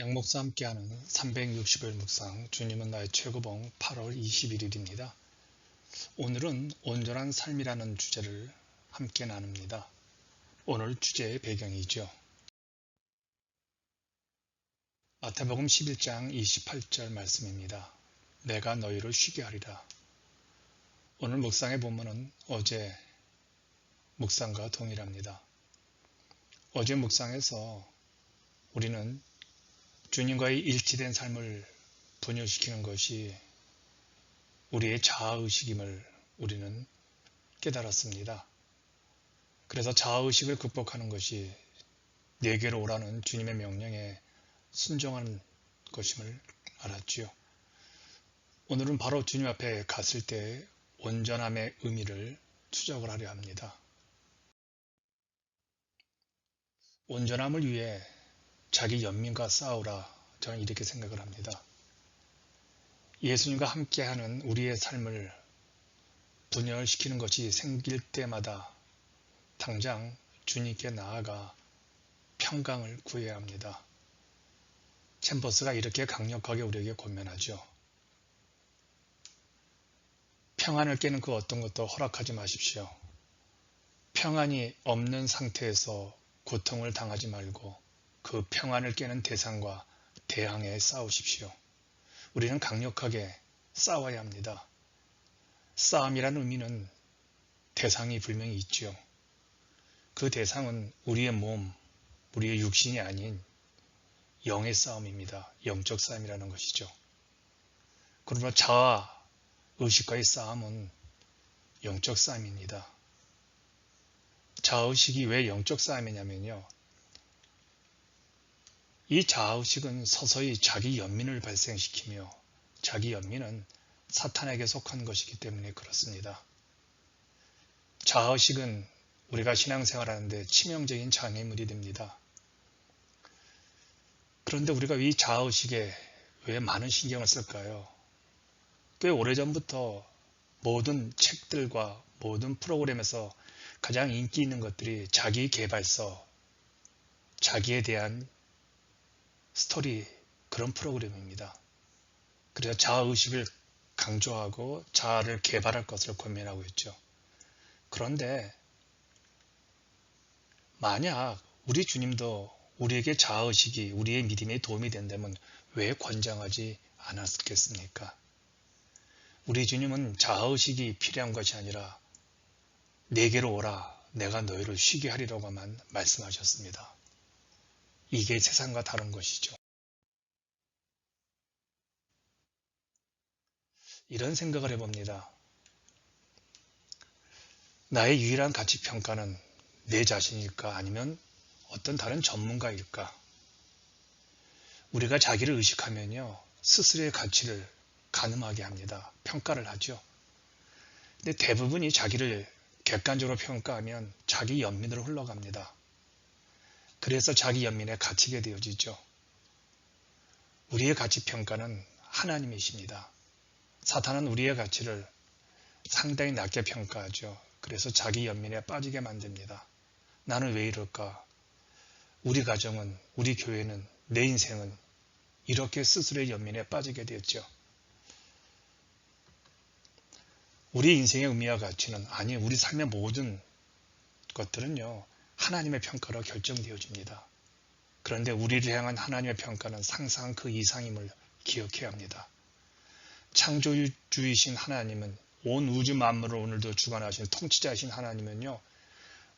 양목사 함께하는 360일 묵상 주님은 나의 최고봉 8월 21일입니다. 오늘은 온전한 삶이라는 주제를 함께 나눕니다. 오늘 주제의 배경이죠. 마태복음 11장 28절 말씀입니다. 내가 너희를 쉬게 하리라. 오늘 묵상의 본문은 어제 묵상과 동일합니다. 어제 묵상에서 우리는 주님과의 일치된 삶을 분열시키는 것이 우리의 자아의식임을 우리는 깨달았습니다. 그래서 자아의식을 극복하는 것이 내게로 오라는 주님의 명령에 순종하는 것임을 알았지요. 오늘은 바로 주님 앞에 갔을 때 온전함의 의미를 추적을 하려 합니다. 온전함을 위해 자기 연민과 싸우라, 저는 이렇게 생각을 합니다. 예수님과 함께하는 우리의 삶을 분열시키는 것이 생길 때마다 당장 주님께 나아가 평강을 구해야 합니다. 챔버스가 이렇게 강력하게 우리에게 권면하죠. 평안을 깨는 그 어떤 것도 허락하지 마십시오. 평안이 없는 상태에서 고통을 당하지 말고 그 평안을 깨는 대상과 대항해 싸우십시오. 우리는 강력하게 싸워야 합니다. 싸움이라는 의미는 대상이 분명히 있지요. 그 대상은 우리의 몸, 우리의 육신이 아닌 영의 싸움입니다. 영적 싸움이라는 것이죠. 그러나 자아 의식과의 싸움은 영적 싸움입니다. 자아의식이 왜 영적 싸움이냐면요. 이 자아의식은 서서히 자기 연민을 발생시키며 자기 연민은 사탄에게 속한 것이기 때문에 그렇습니다. 자아의식은 우리가 신앙생활하는데 치명적인 장애물이 됩니다. 그런데 우리가 이 자아의식에 왜 많은 신경을 쓸까요? 꽤 오래전부터 모든 책들과 모든 프로그램에서 가장 인기 있는 것들이 자기 개발서, 자기에 대한 스토리, 그런 프로그램입니다. 그래서 자아의식을 강조하고 자아를 개발할 것을 권면하고 있죠. 그런데 만약 우리 주님도 우리에게 자아의식이 우리의 믿음에 도움이 된다면 왜 권장하지 않았겠습니까? 우리 주님은 자아의식이 필요한 것이 아니라 내게로 오라, 내가 너희를 쉬게 하리라고만 말씀하셨습니다. 이게 세상과 다른 것이죠. 이런 생각을 해봅니다. 나의 유일한 가치평가는 내 자신일까 아니면 어떤 다른 전문가일까? 우리가 자기를 의식하면요, 스스로의 가치를 가늠하게 합니다. 평가를 하죠. 근데 대부분이 자기를 객관적으로 평가하면 자기 연민으로 흘러갑니다. 그래서 자기 연민에 갇히게 되어지죠. 우리의 가치평가는 하나님이십니다. 사탄은 우리의 가치를 상당히 낮게 평가하죠. 그래서 자기 연민에 빠지게 만듭니다. 나는 왜 이럴까? 우리 가정은, 우리 교회는, 내 인생은 이렇게 스스로의 연민에 빠지게 되었죠. 우리 인생의 의미와 가치는, 아니 우리 삶의 모든 것들은요, 하나님의 평가로 결정되어집니다. 그런데 우리를 향한 하나님의 평가는 상상 그 이상임을 기억해야 합니다. 창조주이신 하나님은, 온 우주 만물을 오늘도 주관하신 통치자이신 하나님은요,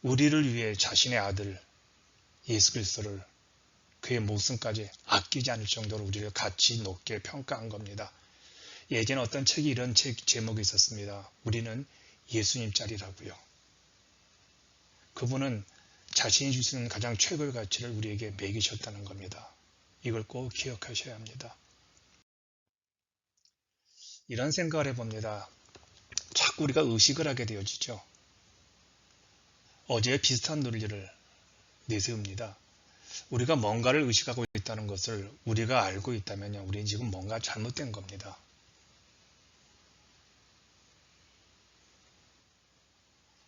우리를 위해 자신의 아들 예수 그리스도를 그의 목숨까지 아끼지 않을 정도로 우리를 가치 높게 평가한 겁니다. 예전에 어떤 책이 이런 책 제목이 있었습니다. 우리는 예수님 짤이라고요. 그분은 자신이 주시는 가장 최고의 가치를 우리에게 매기셨다는 겁니다. 이걸 꼭 기억하셔야 합니다. 이런 생각을 해봅니다. 자꾸 우리가 의식을 하게 되어지죠. 어제 비슷한 논리를 내세웁니다. 우리가 뭔가를 의식하고 있다는 것을 우리가 알고 있다면 우리는 지금 뭔가 잘못된 겁니다.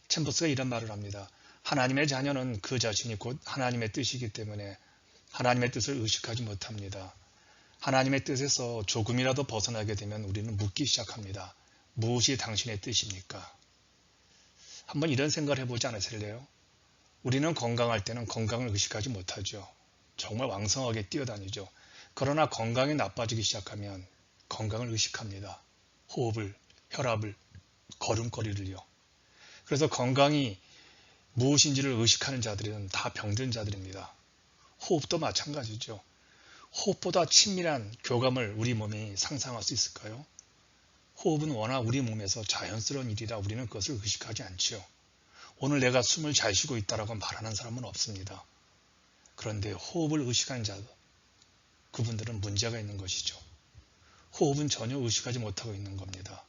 챔버스가 이런 말을 합니다. 하나님의 자녀는 그 자신이 곧 하나님의 뜻이기 때문에 하나님의 뜻을 의식하지 못합니다. 하나님의 뜻에서 조금이라도 벗어나게 되면 우리는 묻기 시작합니다. 무엇이 당신의 뜻입니까? 한번 이런 생각을 해보지 않으실래요? 우리는 건강할 때는 건강을 의식하지 못하죠. 정말 왕성하게 뛰어다니죠. 그러나 건강이 나빠지기 시작하면 건강을 의식합니다. 호흡을, 혈압을, 걸음걸이를요. 그래서 건강이 무엇인지를 의식하는 자들은 다 병든 자들입니다. 호흡도 마찬가지죠. 호흡보다 친밀한 교감을 우리 몸이 상상할 수 있을까요? 호흡은 워낙 우리 몸에서 자연스러운 일이라 우리는 그것을 의식하지 않지요. 오늘 내가 숨을 잘 쉬고 있다라고 말하는 사람은 없습니다. 그런데 호흡을 의식하는 자, 그분들은 문제가 있는 것이죠. 호흡은 전혀 의식하지 못하고 있는 겁니다.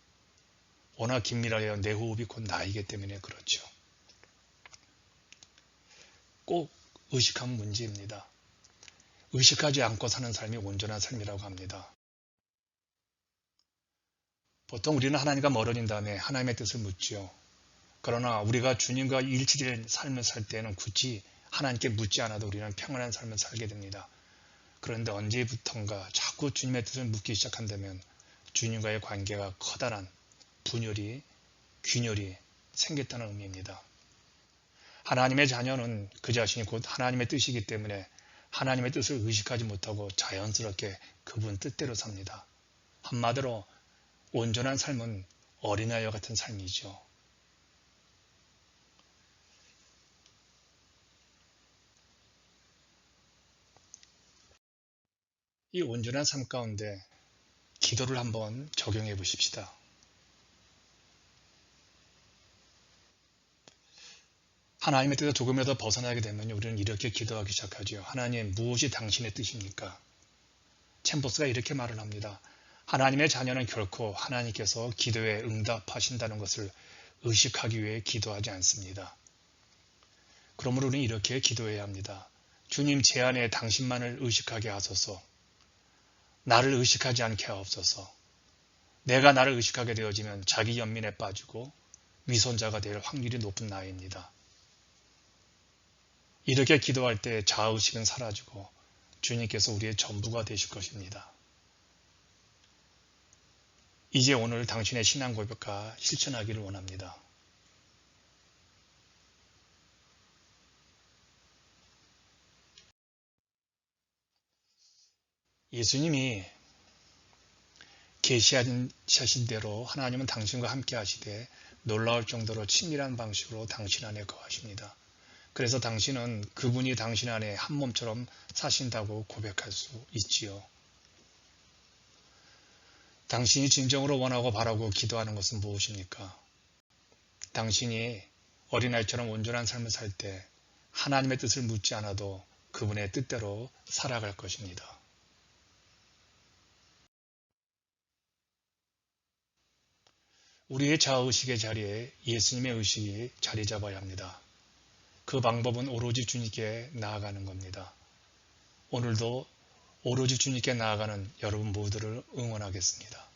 워낙 긴밀하여 내 호흡이 곧 나이기 때문에 그렇죠. 꼭 의식하면 문제입니다. 의식하지 않고 사는 삶이 온전한 삶이라고 합니다. 보통 우리는 하나님과 멀어진 다음에 하나님의 뜻을 묻지요. 그러나 우리가 주님과 일치된 삶을 살 때는 굳이 하나님께 묻지 않아도 우리는 평안한 삶을 살게 됩니다. 그런데 언제부턴가 자꾸 주님의 뜻을 묻기 시작한다면 주님과의 관계가 커다란 분열이, 균열이 생겼다는 의미입니다. 하나님의 자녀는 그 자신이 곧 하나님의 뜻이기 때문에 하나님의 뜻을 의식하지 못하고 자연스럽게 그분 뜻대로 삽니다. 한마디로 온전한 삶은 어린아이와 같은 삶이죠. 이 온전한 삶 가운데 기도를 한번 적용해 보십시다. 하나님의 뜻에서 조금이라도 벗어나게 되면 우리는 이렇게 기도하기 시작하죠. 하나님, 무엇이 당신의 뜻입니까? 챔버스가 이렇게 말을 합니다. 하나님의 자녀는 결코 하나님께서 기도에 응답하신다는 것을 의식하기 위해 기도하지 않습니다. 그러므로 우리는 이렇게 기도해야 합니다. 주님, 제 안에 당신만을 의식하게 하소서. 나를 의식하지 않게 하옵소서. 내가 나를 의식하게 되어지면 자기 연민에 빠지고 위선자가 될 확률이 높은 나이입니다. 이렇게 기도할 때 자아의식은 사라지고 주님께서 우리의 전부가 되실 것입니다. 이제 오늘 당신의 신앙 고백과 실천하기를 원합니다. 예수님이 계시하신 대로 하나님은 당신과 함께 하시되 놀라울 정도로 친밀한 방식으로 당신 안에 거하십니다. 그래서 당신은 그분이 당신 안에 한 몸처럼 사신다고 고백할 수 있지요. 당신이 진정으로 원하고 바라고 기도하는 것은 무엇입니까? 당신이 어린아이처럼 온전한 삶을 살 때 하나님의 뜻을 묻지 않아도 그분의 뜻대로 살아갈 것입니다. 우리의 자아의식의 자리에 예수님의 의식이 자리 잡아야 합니다. 그 방법은 오로지 주님께 나아가는 겁니다. 오늘도 오로지 주님께 나아가는 여러분 모두를 응원하겠습니다.